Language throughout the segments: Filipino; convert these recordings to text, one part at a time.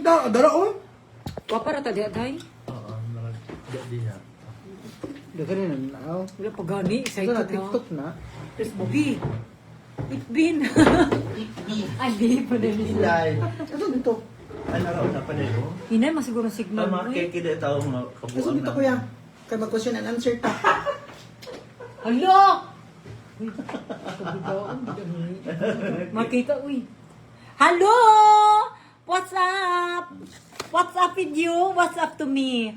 da, dara oh. Wapara ta diya day. Oo, diha. Dagan na naaw. Wala pa gani, Ito excited na na. TikTok na. Yes, Bobby. Itbin. Ay, di pa din. Ilay. Ito dito. Ay, naraon na pa na yun. Hinay, masiguro signal Mga mo eh. keke na tao mga Ito kabuang dito kuya. Kaya mag-question and answer ta. Hala! Uy, kabigaan, makita, uy. Hello! What's up? What's up with you? What's up to me?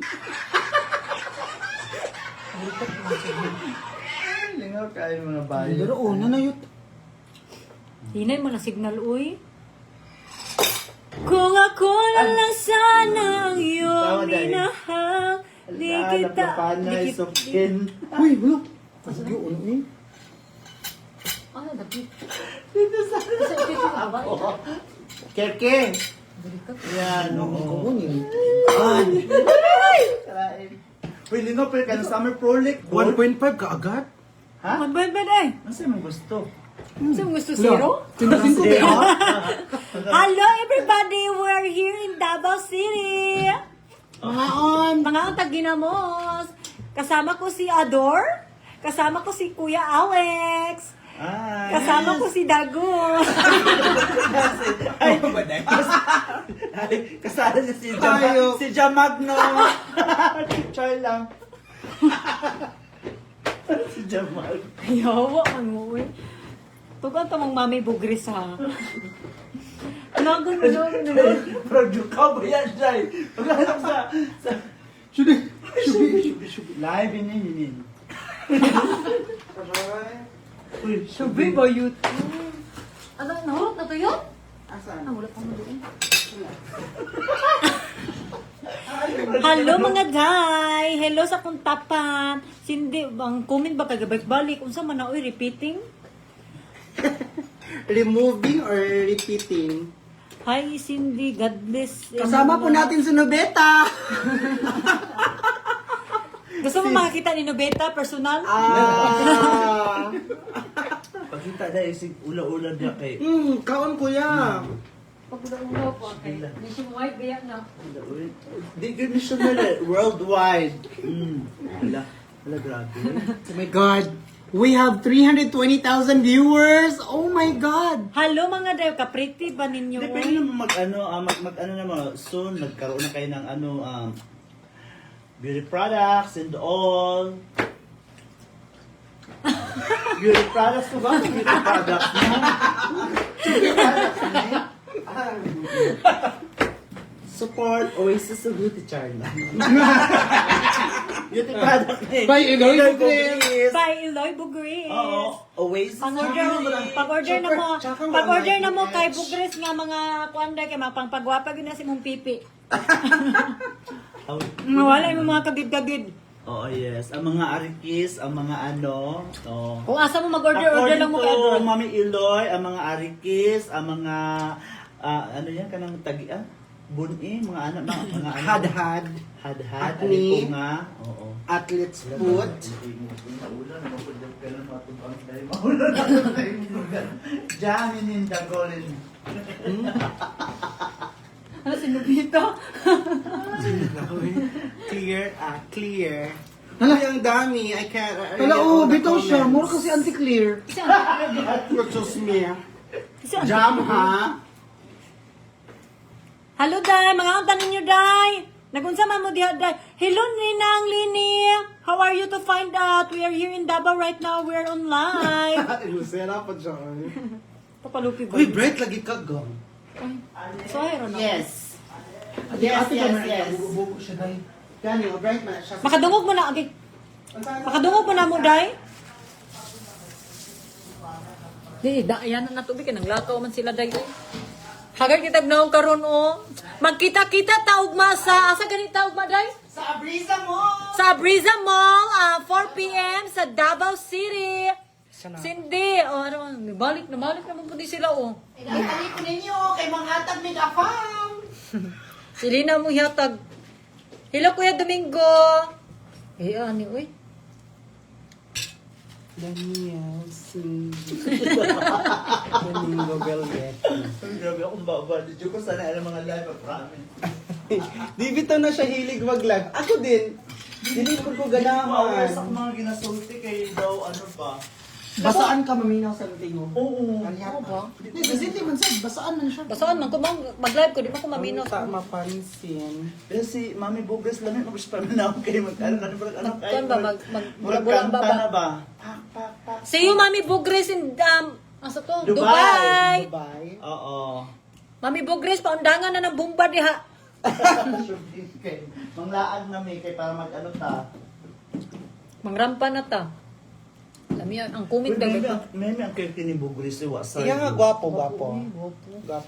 Lingaw kayo mga bayo. Dara oh, nanayot. Hinay mo na signal, uy. Kung ako na lang sana ang iyong minahal, di kita... Panay, sofkin. Uy, wala. Sige, ano eh? Ano, dapit? Dito sa Ako. Keke. Yan, oo. Ano yun? Uy, lingaw pa ka ng summer prolic. 1.5 ka agad? Ha? Ano ba eh? Ano sa'yo mo gusto? Gusto mo gusto zero? Tindasin ko Zero? ba? Hello everybody! We're here in Davao City! Mga on. Mga antag ginamos! Kasama ko si Ador. Kasama ko si Kuya Alex. Ay. Kasama ko si Dago. Ay, ay, kasama niya si Tayo. Si Jamagno. Char lang. Si Jamal. Yawa ang uwi. Tugan to mong mami bugris ha. Nagun mo nun. Pero ka ba yan, Jai? Paglalak sa... Shubi. Live ini. Uy, Sabi ba yun? Ano, nahulog na to yun? Asan? Nahulog pa mo doon. Hello mga guy! Hello sa kuntapan! Sindi, ang comment ba kagabalik-balik? Unsa man na oy repeating? Removing or repeating? Hi Cindy, God bless. Kasama po natin si Nobeta. Gusto mo makakita ni Nobeta personal? Ah. Pagkita na isig ula-ula niya kay... Kaon kuya. Pagkulang-ulaw po, okay. Nationwide ba yan na? Di national worldwide. Wala. Wala, grabe. Oh my God. We have 320,000 viewers. Oh my God. Hello mga dayo, kapriti ba ninyo? Hindi, pwede naman mag-ano naman, soon, nagkaroon na kayo ng beauty products and all. Beauty products ko ba? Beauty products mo? Beauty products mo? Support Oasis of Beauty Charla. Beauty product na By Eloy Bugris. By Eloy Bugris. Oo, Oasis. Pag-order na mo. Pag-order na mo kay Bugris nga mga kuanda kay mapangpagwapa gyud na si mong pipi. Wala yung mga kabid-kabid. Oo, yes. Ang mga arikis, ang mga ano. Oh. Kung asa mo mag-order lang mo kay According to Ador. Mami Iloy, ang mga arikis, ang mga ano yan kanang tagian? Buni, mga anak, mga ano. Hadhad. Hadhad, Acne. alipunga. Oo. Athlete's foot. Jamin in the golden. Ano si Nobita? Clear. Hala, ang dami. I can't... Hala, oh, bitaw siya. Mura kasi anti-clear. Versus me. Jam, ha? Hello, Day. Mga ang tanin nyo, Day. Nagunsa man mo diha, Day. Hello, Ninang Lini. How are you to find out? We are here in Davao right now. We are on live. Lucera pa siya. Papalupi ba? Uy, bright lagi ka, gong. So, ayun na. Yes. Bubo siya, dahil. Gani, bright man siya. Makadungog mo na, okay. Makadungog mo na mo, Day. Di, yan na natubig. Nanglakaw man sila, Day. Hagar kita gnaong karon o. Magkita-kita taog ma sa asa ganit taog ma, Day? Sa Abriza Mall! Sa Briza Mall, 4 p.m. sa Davao City. Cindy, ano, balik na mo po di sila, oh. Ilalali ko ninyo kay mga atag ni Gafam! Silina mo yatag. Hello, Kuya Domingo. Ani, uy. Daniel Domingo Velvet. Ay, grabe akong baba. Did you ko sana alam mga live, I promise. Di bitaw na siya hilig mag-live. Ako din. Dili ko Hours ganahan. ako mga ginasulti kayo daw, ano pa. Basaan ka maminaw sa tingo. Oo. Oo ba? Hindi, kasi man sa basaan man siya. Basaan man ko mag-live ko, di ba ko mamino Sa mapansin. Pero si Mami Bugres lang yun, pa rin ako kayo mag-ano kayo. Kan ba Murag bulang kanta baba. na ba? Pak, pak, pak. See you, Mami Bugres in asa to? Dubai. Dubai. Bye. Oo. Mami Bugres, paundangan na ng bomba diha. Manglaag na may kay para mag-ano ta. Mangrampa na ta. Alam yan, ang kumit ba? May ang kayo ni Bugres wa sa. Iya nga, gwapo.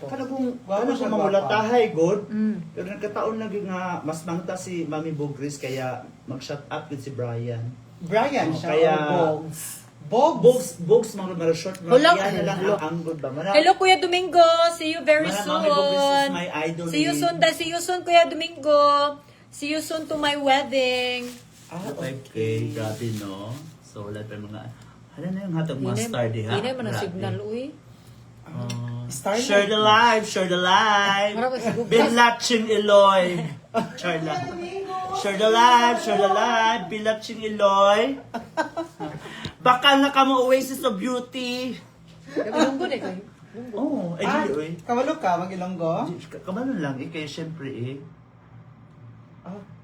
Kada kung Gwapo ano siya, siya mamulatahay god. Mm. Pero nagkataon na gyud nga mas mangta si Mami Bugres kaya mag-shut up with si Brian. Brian Oh, siya. kaya- Bogs mga short mga Hello. yan na lang ang anggod ba. Hello, Kuya Domingo. See you very Mami Bugres is soon. my idol. See you soon. See you soon, Kuya Domingo. See you soon to my wedding. Okay, grabe no. So wala pa mga ano na yung hatag mga star di ha. Hindi man ang Grabe. signal, uy. Star Share the live, share the live. Marami si Bugres. Bilaching Eloy. Share lang. Share the live, Bilaching Eloy. Baka na ka mo Oasis of Beauty. Lunggo na kayo. Oh, ay Ah, di oy. kabalo ka, mag-ilonggo? Kamano lang kaya syempre eh.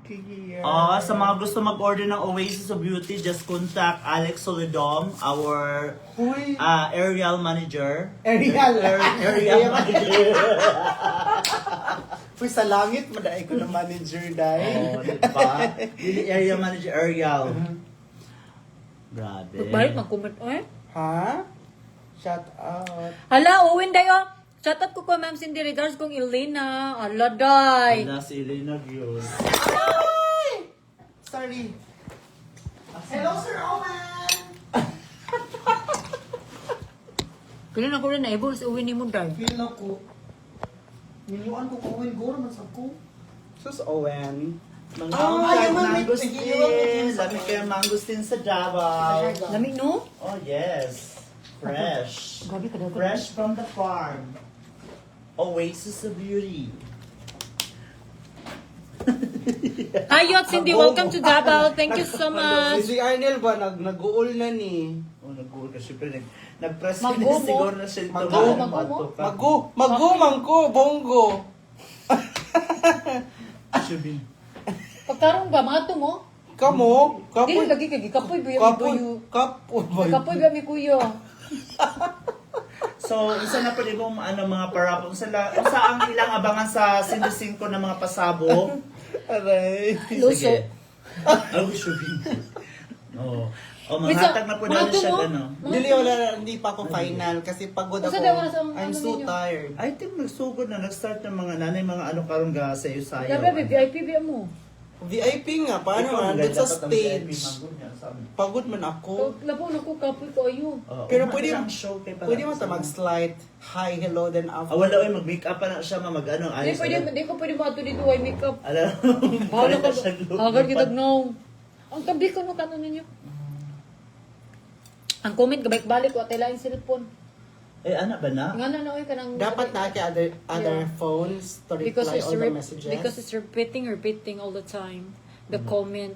Okay. Sa mga gusto mag-order ng Oasis of Beauty, just contact Alex Solidom, our Uy. aerial manager. Ariel. Area manager. Uy, sa langit, madaay ko na manager dahil. Oh, di ba? Dili area manager aerial. Grabe. Balik, mag-comment. Eh? Ha? Shout out. Hala, Owen dayo. Shout out ko ko, Ma'am Cindy. Regards kong Elena. Ala, day. Wala si Elena yun. Sorry. Hello, Sir Owen! Kailan ako rin na-able sa uwi ni mo, day. Feel ko. Niluan ko Owen, goro man sa ko. Sus Owen. Mga Ay, mangustin. Lami kayo mangustin sa Davao. Lamig, no? Oh, yes. Fresh. Grabe ka daw. Fresh from the farm. Oasis of Beauty. Hi, Yot Cindy. Welcome to Davao. Thank you so much. Si Arnel ba, nag-uol na ni. Oh, nag-uul ka. Siyempre, nag-press ka Mag-go na mo. siguro na siya. Mag-go. Magumang ko, bongo. Siyempre. Pagkarong ba, mga mo? Kamo, Dili kapoy, lagi kagi kapoy ba yung kuyo? kapoy. Kapoy ba mi kuyo? So, isa na pwede kong mga parapong sila. Sa ang ilang abangan sa Sindusingko ng mga pasabog. Aray. Luso. Sige. Oh, sure. Oo. Oh, Wait, manghatag na po mga natin siya tumo? ano. Hindi pa ako final kasi pagod ako. Kasi daw wala sa- I'm ano so ninyo? tired. I think nagsugod na, nag-start ng mga nanay, mga ano karong ga sa iyo sayo. Grabe, VIP ba mo? VIP nga, paano nga, nandun sa stage. Pagod man ako. Labo na ko kapoy ko ayo. Pero pwede- show kay Pwede mo ta mag-slide, hi, hello, then after. Wala oy mag-make up pa na siya mag-ano Di ayos. pwede, di ko pwede mato dito ay makeup. Alam. Bahala ka. Agad kita no. Ang tabi ko no kanon ninyo. Ang comment gabalik-balik ko atay lain cellphone. Eh ana ba na? Nga na oy kanang Dapat na kay other phones to because reply it's all the messages. because it's repeating all the time the comment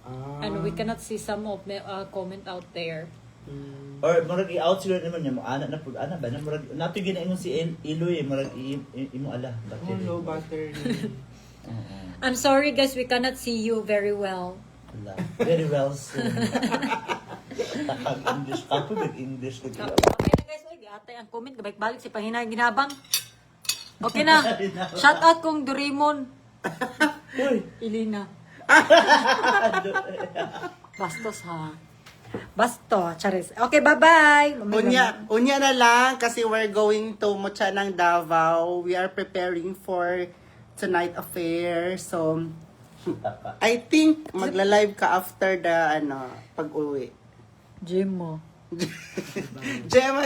Ah. and we cannot see some of the comment out there. Or murag i-out siguro naman niya mo ana na pud ana ba na murag nato ginaingon si Iloy murag imo ala. Oh, low battery. Oo. I'm sorry guys, we cannot see you very well. Wala. Very well soon. Takag English ka po English ko. Okay na guys, oy atay ang comment gabalik-balik si pahinay ginabang. Okay na. Shout out kong Doraemon. Uy. Elena. Bastos ha. Basto, charis. Okay, bye-bye. Unya na lang kasi we're going to Mucha ng Davao. We are preparing for tonight affair. So, I think magla-live ka after the pag-uwi. Jim mo. Gemma.